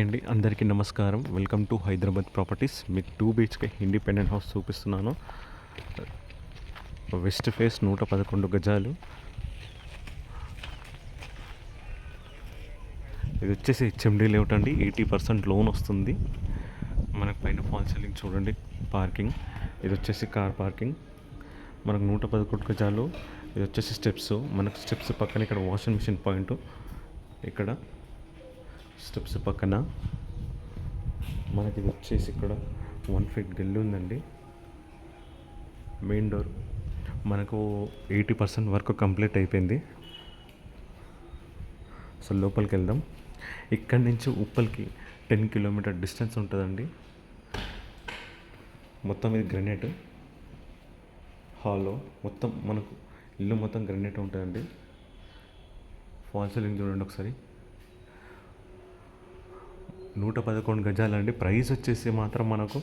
అండి అందరికీ నమస్కారం. Welcome to Hyderabad properties. మీకు 2 BHK ఇండిపెండెంట్ హౌస్ చూపిస్తున్నాను. వెస్ట్ ఫేస్ 111 గజాలు. ఇది వచ్చేసి హెచ్ఎండి లేఅవుట్ అండి. 80% లోన్ వస్తుంది. మనకు పైన ఫాల్ సీలింగ్ చూడండి. పార్కింగ్ ఇది వచ్చేసి కార్ పార్కింగ్. మనకు 111 గజాలు. ఇది వచ్చేసి స్టెప్స్. మనకు స్టెప్స్ పక్కన ఇక్కడ వాషింగ్ మిషన్ పాయింట్, ఇక్కడ స్టెప్స్ పక్కన మనకి ఇది వచ్చేసి ఇక్కడ 1 feet గల్లి ఉందండి. మెయిన్ డోర్ మనకు 80% వరకు కంప్లీట్ అయిపోయింది. సో లోపలికి వెళ్దాం. ఇక్కడి నుంచి ఉప్పల్కి 10 kilometer డిస్టెన్స్ ఉంటుందండి. మొత్తం ఇది గ్రనైట్ హాల్లో. మొత్తం మనకు ఇల్లు మొత్తం గ్రనైట్ ఉంటుందండి. ఫాల్ సీలింగ్ చూడండి ఒకసారి. 111 గజాలండి. ప్రైస్ వచ్చేసి మాత్రం మనకు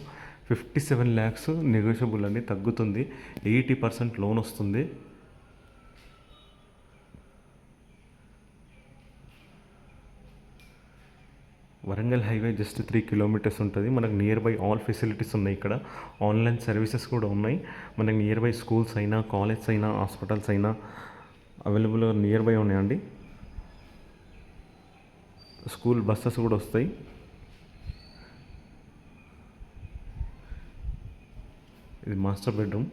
57 lakhs నెగోషియబుల్ అండి, తగ్గుతుంది. 80% లోన్ వస్తుంది. వరంగల్ హైవే జస్ట్ 3 kilometers ఉంటుంది. మనకు నియర్ బై ఆల్ ఫెసిలిటీస్ ఉన్నాయి. ఇక్కడ ఆన్లైన్ సర్వీసెస్ కూడా ఉన్నాయి. మనకు నియర్ బై స్కూల్స్ అయినా, కాలేజ్ అయినా, హాస్పిటల్స్ అయినా అవైలబుల్ నియర్ బై ఉన్నాయండి. స్కూల్ బస్సెస్ కూడా వస్తాయి. ఇది మాస్టర్ బెడ్రూమ్.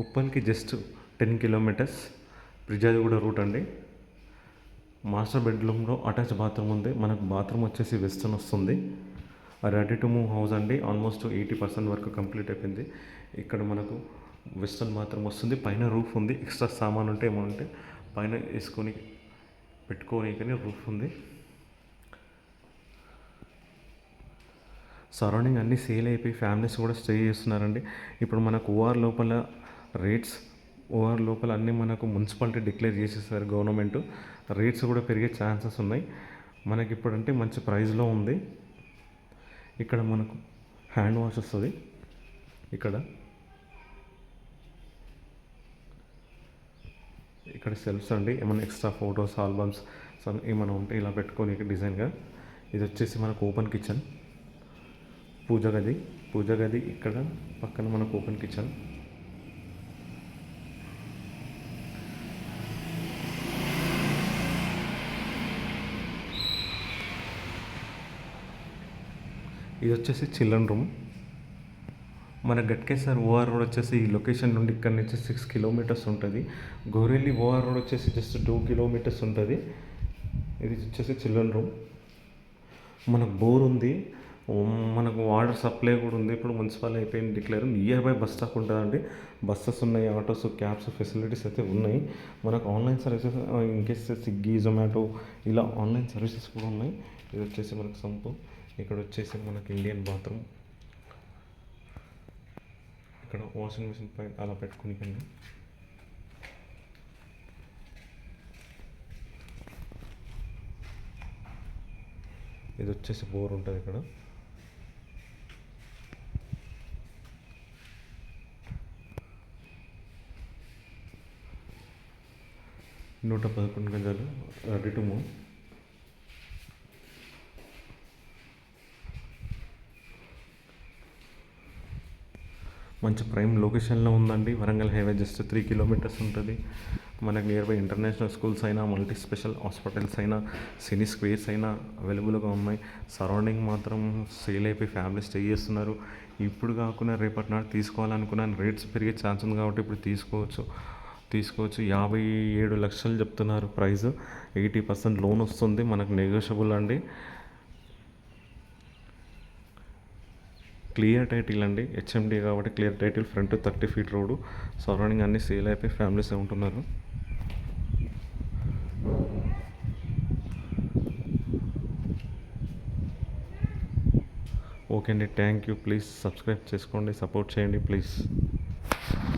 ఉప్పల్కి జస్ట్ 10 kilometers బ్రిడ్జాదిగూడ రూట్ అండి. మాస్టర్ బెడ్రూమ్లో అటాచ్ బాత్రూమ్ ఉంది. మనకు బాత్రూమ్ వచ్చేసి వెస్టర్న్ వస్తుంది. రెడీ టు మూవ్ హౌస్ అండి. ఆల్మోస్ట్ 80% వరకు కంప్లీట్ అయిపోయింది. ఇక్కడ మనకు వెస్టర్న్ బాత్రూమ్ వస్తుంది. పైన రూఫ్ ఉంది. ఎక్స్ట్రా సామాన్ ఉంటే ఏమంటే పైన వేసుకొని పెట్టుకొని కానీ రూఫ్ ఉంది. సరౌండింగ్ అన్నీ సేల్ అయిపోయి ఫ్యామిలీస్ కూడా స్టే చేస్తున్నారండి. ఇప్పుడు మనకు ఓఆర్ లోపల రేట్స్, ఓఆర్ లోపల అన్నీ మనకు మున్సిపాలిటీ డిక్లేర్ చేసేసారు గవర్నమెంట్. రేట్స్ కూడా పెరిగే ఛాన్సెస్ ఉన్నాయి. మనకి ఇప్పుడంటే మంచి ప్రైస్లో ఉంది. ఇక్కడ మనకు హ్యాండ్ వాష్ వస్తుంది. ఇక్కడ సెల్ఫ్స్ అండి. ఏమైనా ఎక్స్ట్రా ఫొటోస్, ఆల్బమ్స్ ఏమైనా ఉంటే ఇలా పెట్టుకొని డిజైన్గా. ఇది వచ్చేసి మనకు ఓపెన్ కిచెన్. పూజ గది ఇక్కడ పక్కన మనకు ఓపెన్ కిచెన్. ఇది వచ్చేసి చిల్డ్రన్ రూమ్. మన గట్కేసర్ ఓఆర్ రోడ్ వచ్చేసి ఈ లొకేషన్ నుండి ఇక్కడ నుంచి 6 kilometers ఉంటుంది. గోరెల్లి ఓఆర్ రోడ్ వచ్చేసి జస్ట్ 2 kilometers ఉంటుంది. ఇది వచ్చేసి చిల్డ్రన్ రూమ్. మనకు బోర్ ఉంది. మనకు వాటర్ సప్లై కూడా ఉంది. ఇప్పుడు మున్సిపల్ అయిపోయింది declare. Near by bus stop ఉంటుందండి. బస్సెస్ ఉన్నాయి, ఆటోస్, క్యాబ్స్ ఫెసిలిటీస్ అయితే ఉన్నాయి. మనకు online services in case Swiggy, Zomato ఇలా ఆన్లైన్ సర్వీసెస్ కూడా ఉన్నాయి. ఇది వచ్చేసి మనకు సంపు. ఇక్కడ వచ్చేసి మనకి ఇండియన్ బాత్రూమ్. ఇక్కడ వాషింగ్ మిషన్ పైన అలా పెట్టుకునికండి. ఇది వచ్చేసి బోర్ ఉంటుంది ఇక్కడ. నూట 11 గజాలు రెడీ టు మూవ్. మంచి ప్రైమ్ లొకేషన్లో ఉందండి. వరంగల్ హైవే జస్ట్ 3 kilometers ఉంటుంది. మనకు నియర్ బై ఇంటర్నేషనల్ స్కూల్స్ అయినా, మల్టీ స్పెషల్ హాస్పిటల్స్ అయినా, సినీ స్క్వేర్స్ అయినా అవైలబుల్గా ఉన్నాయి. సరౌండింగ్ మాత్రం సేల్ అయిపోయి ఫ్యామిలీ స్టే చేస్తున్నారు. ఇప్పుడు కాకుండా రేపటి నాడు తీసుకోవాలనుకున్నాను. రేట్స్ పెరిగే ఛాన్స్ ఉంది కాబట్టి ఇప్పుడు తీసుకోవచ్చు. 57 లక్షలు చెప్తున్నారు ప్రైస్. 80% లోన్ వస్తుంది. మనకు నెగోషియబుల్ అండి. క్లియర్ టైటిల్ అండి. హెచ్ఎండి కాబట్టి clear title. Front 30 feet road. Surrounding అన్నీ సేల్ అయిపోయి ఫ్యామిలీస్ ఉంటున్నారు. ఓకే అండి, థ్యాంక్ యూ. ప్లీజ్ సబ్స్క్రైబ్ చేసుకోండి, సపోర్ట్ చేయండి ప్లీజ్.